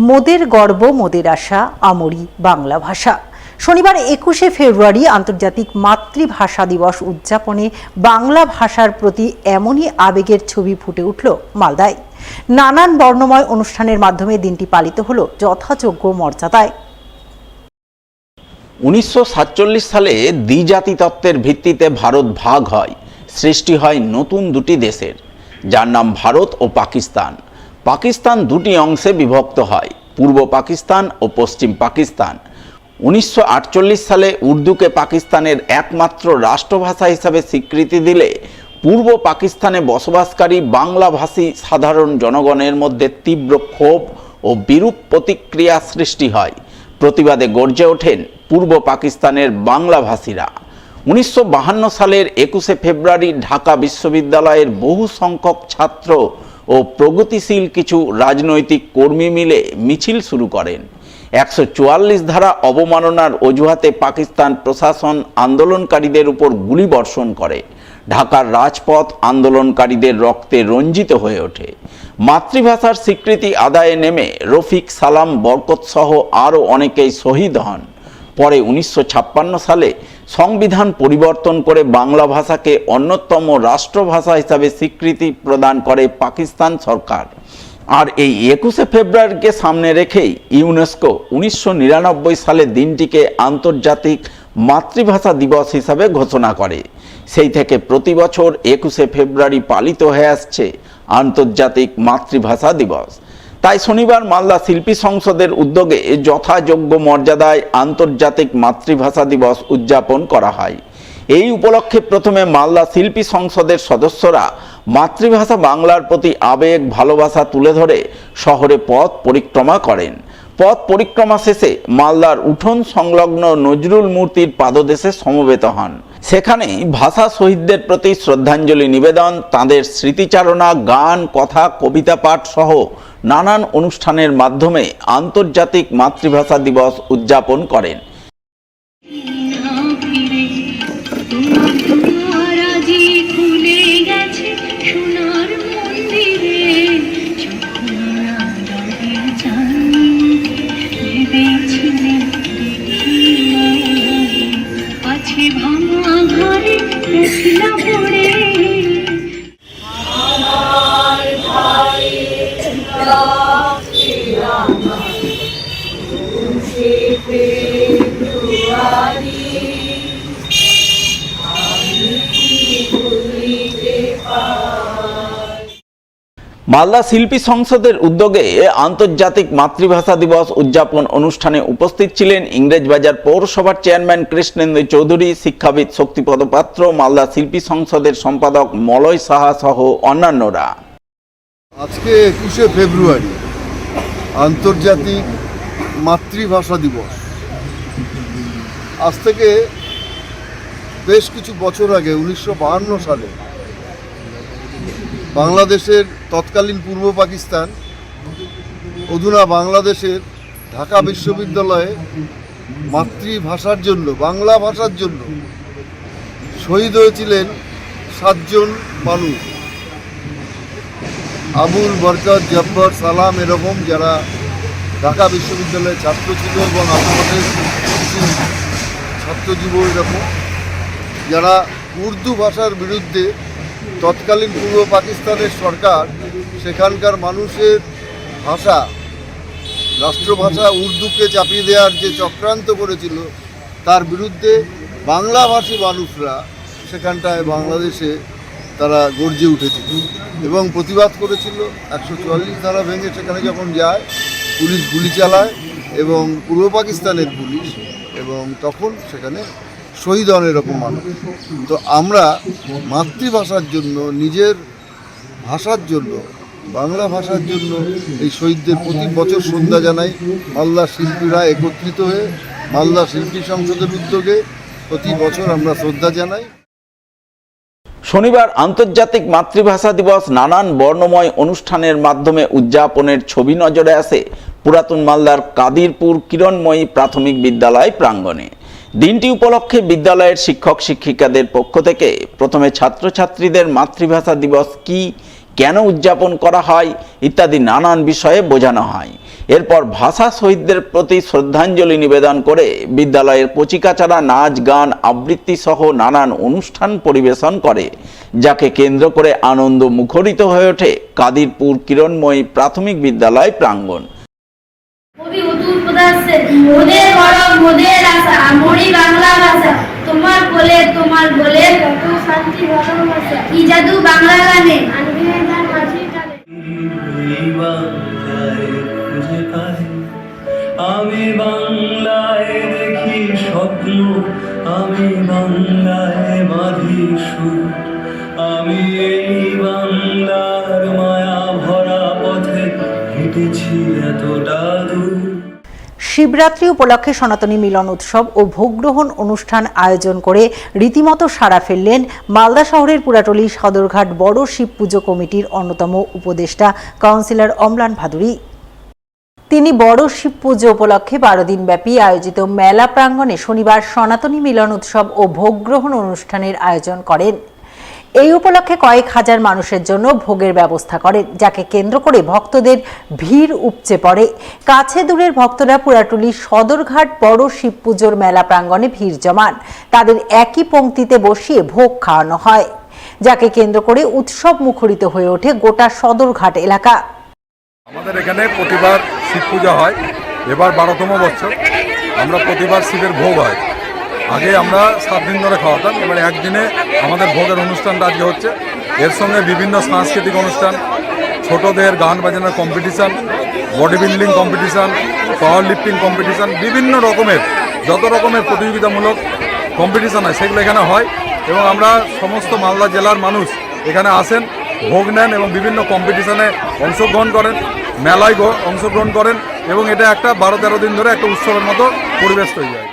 মোদের গর্ব মোদের আশা আমরি বাংলা ভাষা। শনিবার 21শে ফেব্রুয়ারি আন্তর্জাতিক মাতৃভাষা দিবস উদযাপনে বাংলা ভাষার প্রতি এমনই আবেগের ছবি ফুটে উঠল মালদায়। নানান বর্ণময় অনুষ্ঠানের মাধ্যমে দিনটি পালিত হলো যথাযোগ্য মর্যাদায়। 1947 সালে দ্বিজাতি তত্ত্বের ভিত্তিতে ভারত ভাগ হয়, সৃষ্টি হয় নতুন দুটি দেশের, যার নাম ভারত ও পাকিস্তান। পাকিস্তান দুটি অংশে বিভক্ত হয়, পূর্ব পাকিস্তান ও পশ্চিম পাকিস্তান। 1948 সালে উর্দুকে পাকিস্তানের একমাত্র রাষ্ট্রভাষা হিসাবে স্বীকৃতি দিলে পূর্ব পাকিস্তানে বসবাসকারী বাংলাভাষী সাধারণ জনগণের মধ্যে তীব্র ক্ষোভ ও বিরূপ প্রতিক্রিয়া সৃষ্টি হয়। প্রতিবাদে গর্জে ওঠেন পূর্ব পাকিস্তানের বাংলাভাষীরা। 1952 সালের 21শে ফেব্রুয়ারি ঢাকা বিশ্ববিদ্যালয়ের বহু সংখ্যক ছাত্র ও প্রগতিশীল কিছু রাজনৈতিক কর্মী মিলে মিছিল শুরু করেন। 144 ধারা অবমাননার অজুহাতে পাকিস্তান প্রশাসন আন্দোলনকারীদের উপর গুলিবর্ষণ করে। ঢাকার রাজপথ আন্দোলনকারীদের রক্তে রঞ্জিত হয়ে ওঠে। মাতৃভাষার স্বীকৃতি আদায়ে নেমে রফিক, সালাম, বরকত সহ আরও অনেকেই শহীদ হন। পরে 1956 সালে সংবিধান পরিবর্তন করে বাংলা ভাষাকে অন্যতম রাষ্ট্রভাষা হিসাবে স্বীকৃতি প্রদান করে পাকিস্তান সরকার। আর এই 21শে ফেব্রুয়ারিকে সামনে রেখেই ইউনেস্কো 1999 সালে দিনটিকে আন্তর্জাতিক মাতৃভাষা দিবস হিসাবে ঘোষণা করে। সেই থেকে প্রতি বছর 21শে ফেব্রুয়ারি পালিত হয়ে আসছে আন্তর্জাতিক মাতৃভাষা দিবস। তাই শনিবার মালদা শিল্পী সংসদের উদ্যোগে যথাযোগ্য মর্যাদায় আন্তর্জাতিক মাতৃভাষা দিবস উদযাপন করা হয়। এই উপলক্ষে প্রথমে মালদা শিল্পী সংসদের সদস্যরা মাতৃভাষা বাংলার প্রতি আবেগ ভালোবাসা তুলে ধরে শহরে পথ পরিক্রমা করেন। পথ পরিক্রমা শেষে মালদার উঠোন সংলগ্ন নজরুল মূর্তির পাদদেশে সমবেত হন। সেখানেই ভাষা শহীদদের প্রতি শ্রদ্ধাঞ্জলি নিবেদন, তাঁদের স্মৃতিচারণা, গান, কথা, কবিতা পাঠ সহ নানান অনুষ্ঠানের মাধ্যমে আন্তর্জাতিক মাতৃভাষা দিবস উদযাপন করেন। মালদা শিল্পী সংসদের উদ্যোগে আন্তর্জাতিক মাতৃভাষা দিবস উদযাপন অনুষ্ঠানে উপস্থিত ছিলেন ইংরেজবাজার পৌরসভার চেয়ারম্যান কৃষ্ণেন্দু চৌধুরী, শিক্ষাবিদ শক্তিপদ পাত্র, মালদা শিল্পী সংসদের সম্পাদক মলয় সাহা সহ অন্যান্যরা। আজকে 21শে ফেব্রুয়ারি আন্তর্জাতিক মাতৃভাষা দিবস। আজ থেকে বেশ কিছু বছর আগে 1952 সালে বাংলাদেশের তৎকালীন পূর্ব পাকিস্তান, অধুনা বাংলাদেশের ঢাকা বিশ্ববিদ্যালয়ে মাতৃভাষার জন্য, বাংলা ভাষার জন্য শহীদ হয়েছিলেন 7 জন মানুষ। আবুল, বরকত, জব্বর, সালাম এরকম যারা ঢাকা বিশ্ববিদ্যালয়ের ছাত্র ছিল এবং আশেপাশের কিছু ছাত্রজীব এরকম যারা উর্দু ভাষার বিরুদ্ধে তৎকালীন পূর্ব পাকিস্তানের সরকার সেখানকার মানুষের ভাষা, রাষ্ট্রভাষা উর্দুকে চাপিয়ে দেওয়ার যে চক্রান্ত করেছিল তার বিরুদ্ধে বাংলাভাষী মানুষরা সেখানটায় বাংলাদেশে তারা গর্জে উঠেছিল এবং প্রতিবাদ করেছিল। 144 ধারা ভেঙে সেখানে যখন যায় পুলিশ গুলি চালায় এবং পূর্ব পাকিস্তানের পুলিশ, এবং তখন সেখানে শহীদ হন এরকম মানুষ। তো আমরা মাতৃভাষার জন্য, নিজের ভাষার জন্য, বাংলা ভাষার জন্য এই শহীদদের প্রতি বছর শ্রদ্ধা জানাই। মালদা শিল্পীরা একত্রিত হয়ে মালদা শিল্পী সংসদের উদ্যোগে প্রতি বছর আমরা শ্রদ্ধা জানাই। শনিবার আন্তর্জাতিক মাতৃভাষা দিবস নানান বর্ণময় অনুষ্ঠানের মাধ্যমে উদযাপনের ছবি নজরে আসে পুরাতন মালদার কাদিরপুর কিরণময়ী প্রাথমিক বিদ্যালয় প্রাঙ্গণে। দিনটি উপলক্ষে বিদ্যালয়ের শিক্ষক শিক্ষিকাদের পক্ষ থেকে প্রথমে ছাত্রছাত্রীদের মাতৃভাষা দিবস কি, কেন উদযাপন করা হয় ইত্যাদি নানান বিষয়ে বোঝানো হয়। এরপর ভাষা শহীদদের প্রতি শ্রদ্ধাঞ্জলি নিবেদন করে বিদ্যালয়ের কচিকাচারা নাচ গান আবৃত্তি সহ নানান অনুষ্ঠান পরিবেশন করে, যাকে কেন্দ্র করে আনন্দ মুখরিত হয়ে ওঠে কাদিরপুর কিরণময়ী প্রাথমিক বিদ্যালয় প্রাঙ্গণ। কবি উত্তর প্রদেশে মোদের গরব মোদের আশা আমরি বাংলা ভাষা তোমার বলে কত শান্তি ভালোবাসা কি জাদু বাংলা গানে আনবি গান মাঝি টানে আমি বাংলায় দেখি স্বপ্ন, আমি বাংলায় বাঁধি সুর, আমি এই বাংলার মায়া ভরা পথে হেঁটেছি এতটা দূর। শিবরাত্রি উপলক্ষে সনাতনী মিলন উৎসব ও ভোগগ্রহণ অনুষ্ঠান আয়োজন করে রীতিমতো সাড়া ফেললেন মালদা শহরের পুরাটলি সদরঘাট বড় শিব পুজো কমিটির অন্যতম উপদেষ্টা কাউন্সিলর অম্লান ভাদুরী। তিনি বড় শিব পুজো উপলক্ষে 12 দিনব্যাপী আয়োজিত মেলা প্রাঙ্গণে শনিবার সনাতনী মিলন উৎসব ও ভোগগ্রহণ অনুষ্ঠানের আয়োজন করেন। এই উপলক্ষে কয়েক হাজার মানুষের জন্য ভোগের ব্যবস্থা করেন, যাকে কেন্দ্র করে ভক্তদের ভিড় উপচে পড়ে। কাছে দূরের ভক্তরা পুরাটলি সদরঘাট বড় শিব পুজোর মেলা প্রাঙ্গণে ভিড় জমান। তাদের একই পংক্তিতে বসিয়ে ভোগ খাওয়ানো হয়, যাকে কেন্দ্র করে উৎসব মুখরিত হয়ে ওঠে গোটা সদরঘাট এলাকা। আমাদের এখানে প্রতিবার শিব পূজা হয়, এবার 12তম বছর। আমরা প্রতিবার শিবের ভোগ হয়। আগে আমরা 7 দিন ধরে খাওয়াতাম, এবার একদিনে আমাদের ভোগের অনুষ্ঠানটা আজকে হচ্ছে। এর সঙ্গে বিভিন্ন সাংস্কৃতিক অনুষ্ঠান, ছোটদের গান বাজানোর কম্পিটিশান, বডি বিল্ডিং কম্পিটিশান, পাওয়ার লিফটিং কম্পিটিশান, বিভিন্ন রকমের যত রকমের প্রতিযোগিতামূলক কম্পিটিশান হয় সেগুলো এখানে হয়। এবং আমরা সমস্ত মালদা জেলার মানুষ এখানে আসেন, ভোগ নেন এবং বিভিন্ন কম্পিটিশানে অংশগ্রহণ করেন, মেলায় অংশগ্রহণ করেন এবং এটা একটা 12-13 দিন ধরে একটা উৎসবের মতো পরিবেশ তৈরি হয়।